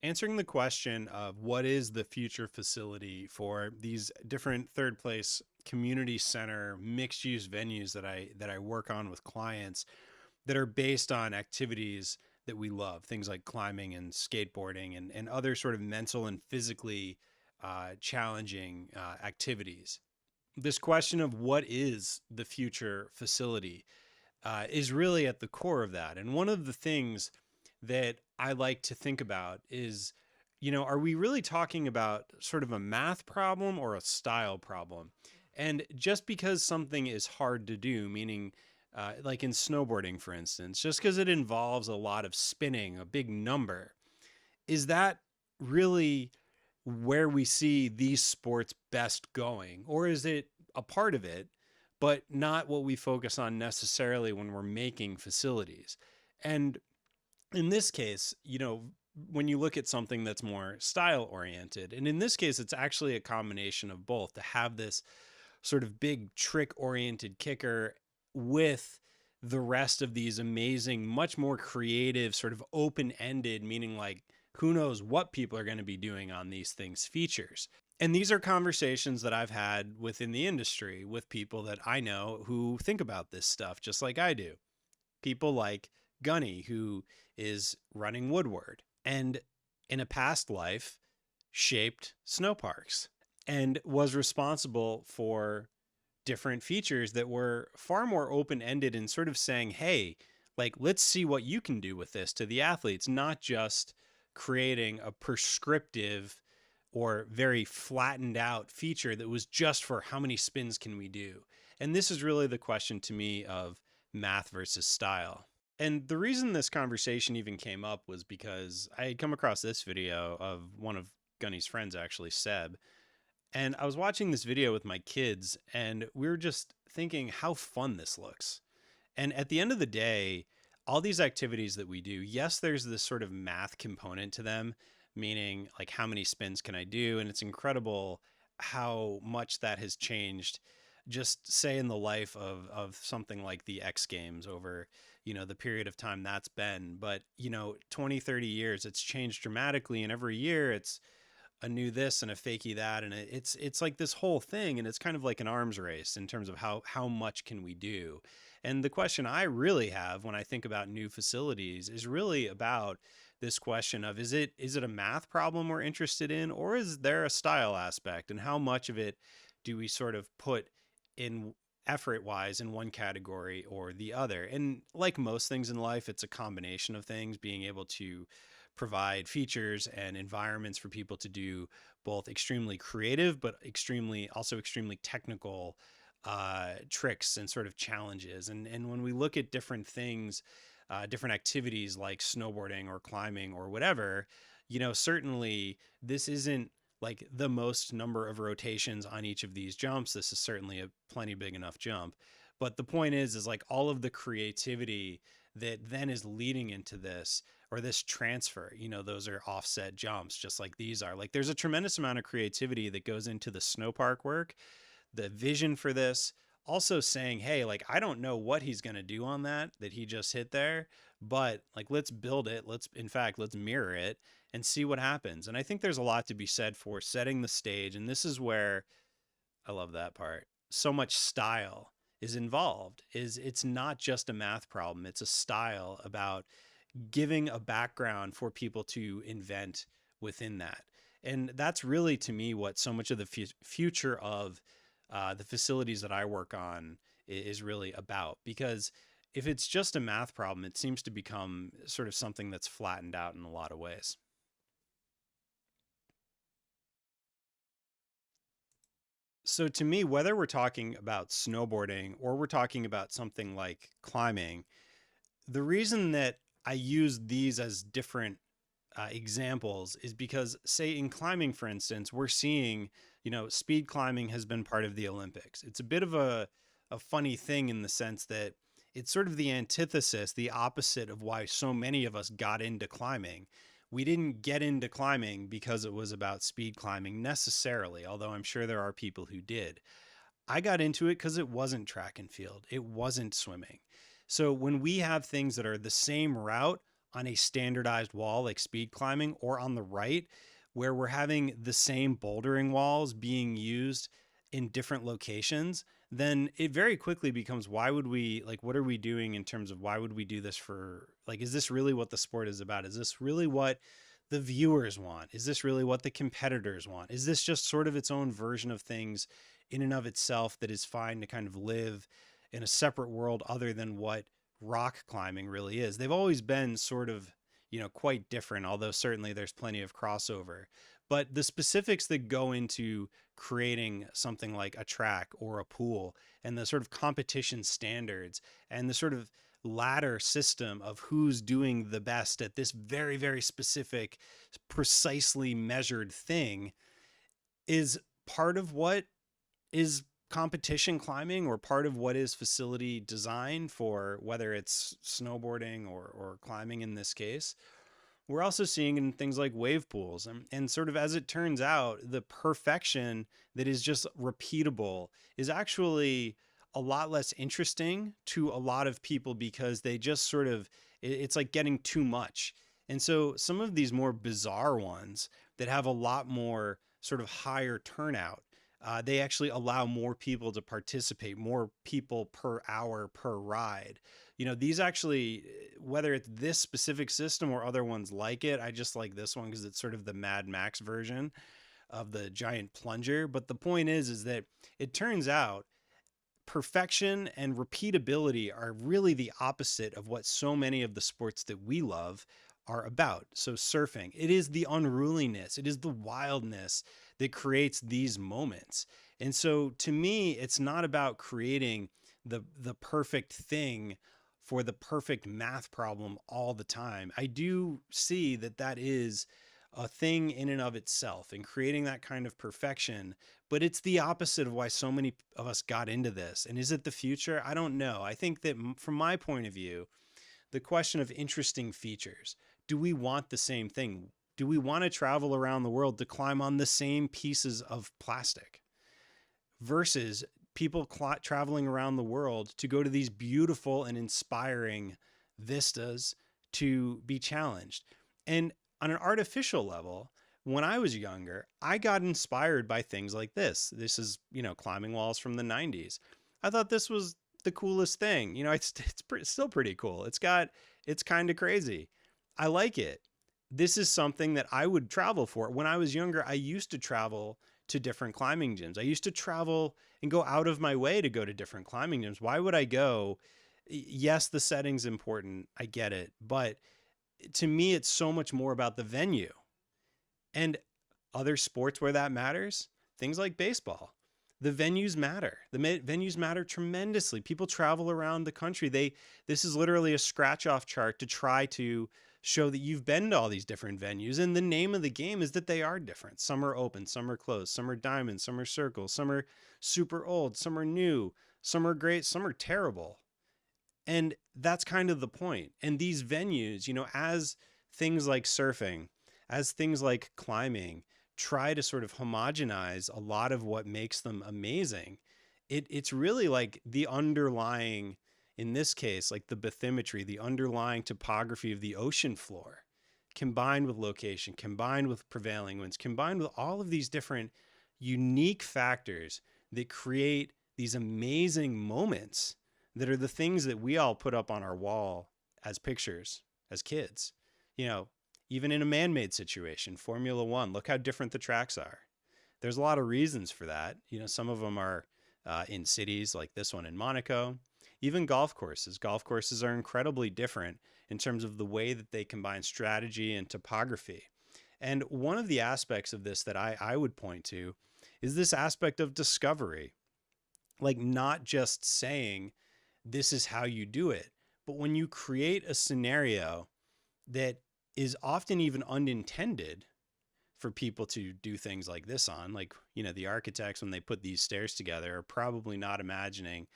Answering the question of what is the future facility for these different third place community center mixed use venues that I work on with clients that are based on activities that we love, things like climbing and skateboarding and other sort of mental and physically challenging activities. This question of what is the future facility is really at the core of that. And one of the things that I like to think about is, are we really talking about sort of a math problem or a style problem? And just because something is hard to do, meaning like in snowboarding, for instance, just because it involves a lot of spinning, a big number, is that really where we see these sports best going? Or is it a part of it, but not what we focus on necessarily when we're making facilities? And in this case, when you look at something that's more style oriented, and in this case, it's actually a combination of both to have this sort of big trick oriented kicker with the rest of these amazing, much more creative, sort of open ended, meaning like who knows what people are going to be doing on these things features. And these are conversations that I've had within the industry with people that I know who think about this stuff just like I do. People like Gunny, who is running Woodward and in a past life shaped snow parks and was responsible for different features that were far more open ended and sort of saying, hey, like, let's see what you can do with this to the athletes, not just creating a prescriptive or very flattened out feature that was just for how many spins can we do. And this is really the question to me of math versus style. And the reason this conversation even came up was because I had come across this video of one of Gunny's friends, actually, Seb. And I was watching this video with my kids, and we were just thinking how fun this looks. And at the end of the day, all these activities that we do, yes, there's this sort of math component to them, meaning like how many spins can I do? And it's incredible how much that has changed just say in the life of something like the X Games over, the period of time that's been. But, 20, 30 years, it's changed dramatically. And every year it's a new this and a fakey that. And it's like this whole thing. And it's kind of like an arms race in terms of how much can we do? And the question I really have when I think about new facilities is really about this question of, is it a math problem we're interested in, or is there a style aspect, and how much of it do we sort of put in effort wise in one category or the other? And like most things in life, it's a combination of things, being able to provide features and environments for people to do both extremely creative, but extremely technical tricks and sort of challenges. And when we look at different things, different activities like snowboarding or climbing or whatever, certainly this isn't like the most number of rotations on each of these jumps. This is certainly a plenty big enough jump. But the point is like all of the creativity that then is leading into this, or this transfer, those are offset jumps, just like these are. Like there's a tremendous amount of creativity that goes into the snow park work, the vision for this, also saying, hey, like, I don't know what he's going to do on that he just hit there, but like, let's build it. Let's mirror it and see what happens. And I think there's a lot to be said for setting the stage. And this is where I love that part. So much style is involved. It's not just a math problem. It's a style about giving a background for people to invent within that. And that's really, to me, what so much of the future of the facilities that I work on is really about. Because if it's just a math problem, it seems to become sort of something that's flattened out in a lot of ways. So to me, whether we're talking about snowboarding or we're talking about something like climbing, the reason that I use these as different examples is because, say, in climbing, for instance, we're seeing, speed climbing has been part of the Olympics. It's a bit of a funny thing in the sense that it's sort of the antithesis, the opposite of why so many of us got into climbing. We didn't get into climbing because it was about speed climbing necessarily, although I'm sure there are people who did. I got into it because it wasn't track and field. It wasn't swimming. So when we have things that are the same route on a standardized wall like speed climbing, or on the right where we're having the same bouldering walls being used in different locations, then it very quickly becomes, why would we, like, what are we doing in terms of why would we do this for, like, is this really what the sport is about? Is this really what the viewers want? Is this really what the competitors want? Is this just sort of its own version of things in and of itself that is fine to kind of live in a separate world other than what rock climbing really is? They've always been sort of, quite different, although certainly there's plenty of crossover. But the specifics that go into creating something like a track or a pool, and the sort of competition standards, and the sort of ladder system of who's doing the best at this very, very specific, precisely measured thing, is part of what is competition climbing, or part of what is facility design for, whether it's snowboarding or climbing in this case. We're also seeing in things like wave pools, and sort of, as it turns out, the perfection that is just repeatable is actually a lot less interesting to a lot of people, because they just sort of, it's like getting too much. And so some of these more bizarre ones that have a lot more sort of higher turnout, they actually allow more people to participate, more people per hour per ride. These actually, whether it's this specific system or other ones like it, I just like this one because it's sort of the Mad Max version of the giant plunger. But the point is that it turns out perfection and repeatability are really the opposite of what so many of the sports that we love are about. So surfing, it is the unruliness, it is the wildness that creates these moments. And so to me, it's not about creating the perfect thing for the perfect math problem all the time. I do see that that is a thing in and of itself, and creating that kind of perfection, but it's the opposite of why so many of us got into this. And is it the future? I don't know. I think that from my point of view, the question of interesting features, do we want the same thing? Do we want to travel around the world to climb on the same pieces of plastic, versus people traveling around the world to go to these beautiful and inspiring vistas to be challenged? And on an artificial level, when I was younger, I got inspired by things like this. This is, climbing walls from the 90s. I thought this was the coolest thing. It's still pretty cool. It's kind of crazy. I like it. This is something that I would travel for. When I was younger, I used to travel to different climbing gyms. I used to travel and go out of my way to go to different climbing gyms. Why would I go? Yes, the setting's important. I get it. But to me, it's so much more about the venue. And other sports where that matters, things like baseball, the venues matter. The venues matter tremendously. People travel around the country. This is literally a scratch off chart to try to show that you've been to all these different venues. And the name of the game is that they are different. Some are open, some are closed, some are diamonds, some are circles, some are super old, some are new, some are great, some are terrible. And that's kind of the point. And these venues, as things like surfing, as things like climbing try to sort of homogenize a lot of what makes them amazing, it's really like the underlying, in this case, like the bathymetry, the underlying topography of the ocean floor, combined with location, combined with prevailing winds, combined with all of these different unique factors that create these amazing moments that are the things that we all put up on our wall as pictures as kids. Even in a man-made situation, Formula One, look how different the tracks are. There's a lot of reasons for that. Some of them are in cities like this one in Monaco. Even golf courses. Golf courses are incredibly different in terms of the way that they combine strategy and topography. And one of the aspects of this that I would point to is this aspect of discovery. Like, not just saying, this is how you do it, but when you create a scenario that is often even unintended for people to do things like this on, like, the architects, when they put these stairs together, are probably not imagining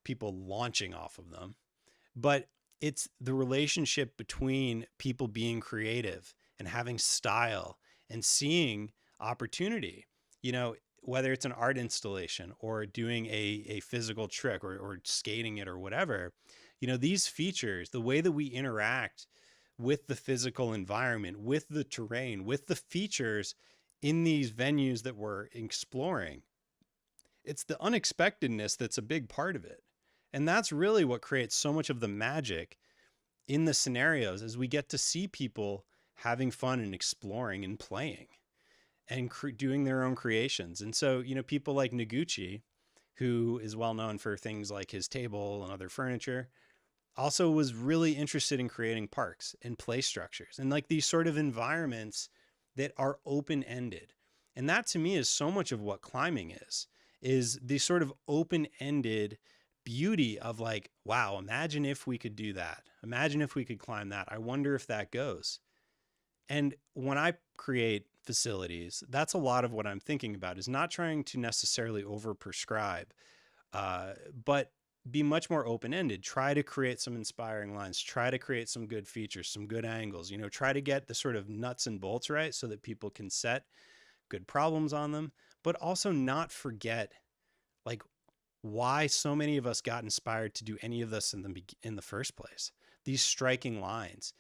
people launching off of them, but it's the relationship between people being creative and having style and seeing opportunity, whether it's an art installation or doing a physical trick or skating it or whatever. These features, the way that we interact with the physical environment, with the terrain, with the features in these venues that we're exploring. It's the unexpectedness that's a big part of it. And that's really what creates so much of the magic in the scenarios, as we get to see people having fun and exploring and playing and doing their own creations. And so, you know, people like Noguchi, who is well known for things like his table and other furniture, also was really interested in creating parks and play structures and like these sort of environments that are open-ended. And that to me is so much of what climbing is the sort of open-ended beauty of like, wow, imagine if we could do that. Imagine if we could climb that. I wonder if that goes. And when I create facilities, that's a lot of what I'm thinking about, is not trying to necessarily over prescribe, but be much more open-ended. Try to create some inspiring lines, try to create some good features, some good angles, you know, try to get the sort of nuts and bolts right so that people can set good problems on them, but also not forget like why so many of us got inspired to do any of this in the first place. These striking lines,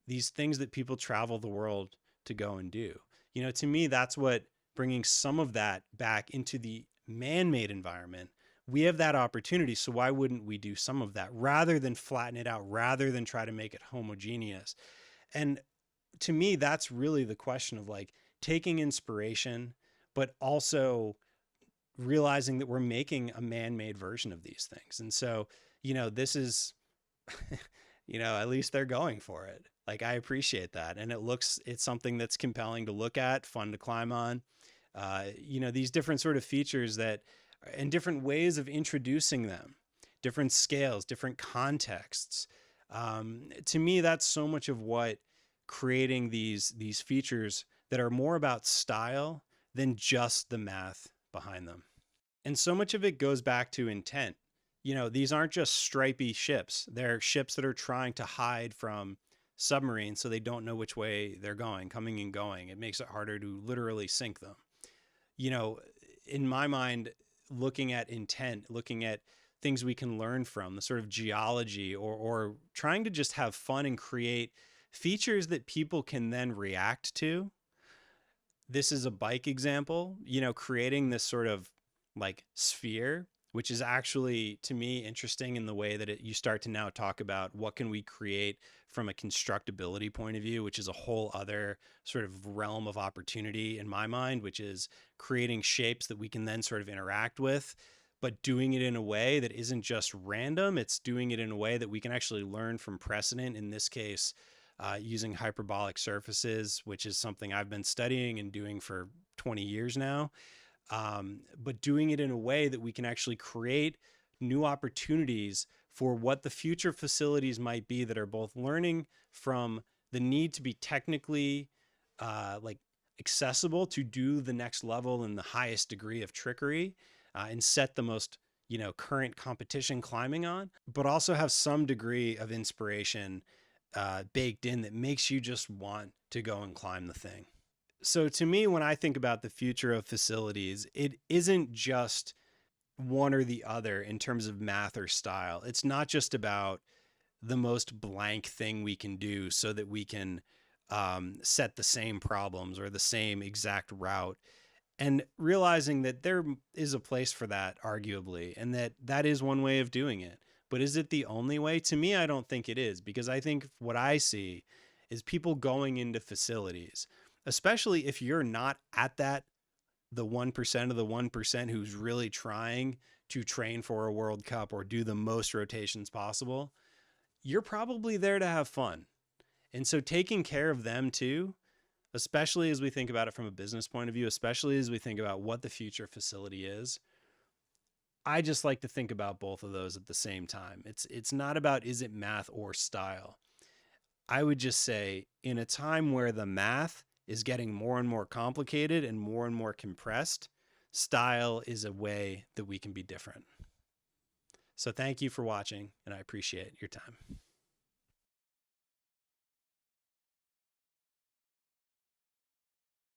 these things that people travel the world to go and do. You know, to me, that's what bringing some of that back into the man-made environment. We have that opportunity, so why wouldn't we do some of that rather than flatten it out, rather than try to make it homogeneous? And to me, that's really the question of like taking inspiration, but also realizing that we're making a man-made version of these things. And so, you know, this is, you know, at least they're going for it. Like, I appreciate that. And it's something that's compelling to look at, fun to climb on. You know, these different sort of features that, and different ways of introducing them, different scales, different contexts. To me, that's so much of what creating these features that are more about style than just the math behind them. And so much of it goes back to intent. You know, these aren't just stripy ships. They're ships that are trying to hide from submarines so they don't know which way they're going, coming and going. It makes it harder to literally sink them. You know, in my mind, looking at intent, looking at things we can learn from, the sort of geology, or trying to just have fun and create features that people can then react to. This is a bike example, you know, creating this sort of like sphere, which is actually, to me, interesting in the way that you start to now talk about what can we create from a constructability point of view, which is a whole other sort of realm of opportunity in my mind, which is creating shapes that we can then sort of interact with, but doing it in a way that isn't just random. It's doing it in a way that we can actually learn from precedent, in this case, using hyperbolic surfaces, which is something I've been studying and doing for 20 years now. But doing it in a way that we can actually create new opportunities for what the future facilities might be, that are both learning from the need to be technically like accessible to do the next level and the highest degree of trickery, and set the most, you know, current competition climbing on, but also have some degree of inspiration baked in that makes you just want to go and climb the thing. So to me, when I think about the future of facilities, it isn't just one or the other in terms of math or style. It's not just about the most blank thing we can do so that we can set the same problems or the same exact route, and realizing that there is a place for that, arguably, and that is one way of doing it. But is it the only way? To me, I don't think it is, because I think what I see is people going into facilities, especially if you're not at the 1% of the 1% who's really trying to train for a World Cup or do the most rotations possible, you're probably there to have fun. And so taking care of them too, especially as we think about it from a business point of view, especially as we think about what the future facility is, I just like to think about both of those at the same time. It's not about, is it math or style? I would just say, in a time where the math is getting more and more complicated and more compressed, style is a way that we can be different. So thank you for watching, and I appreciate your time.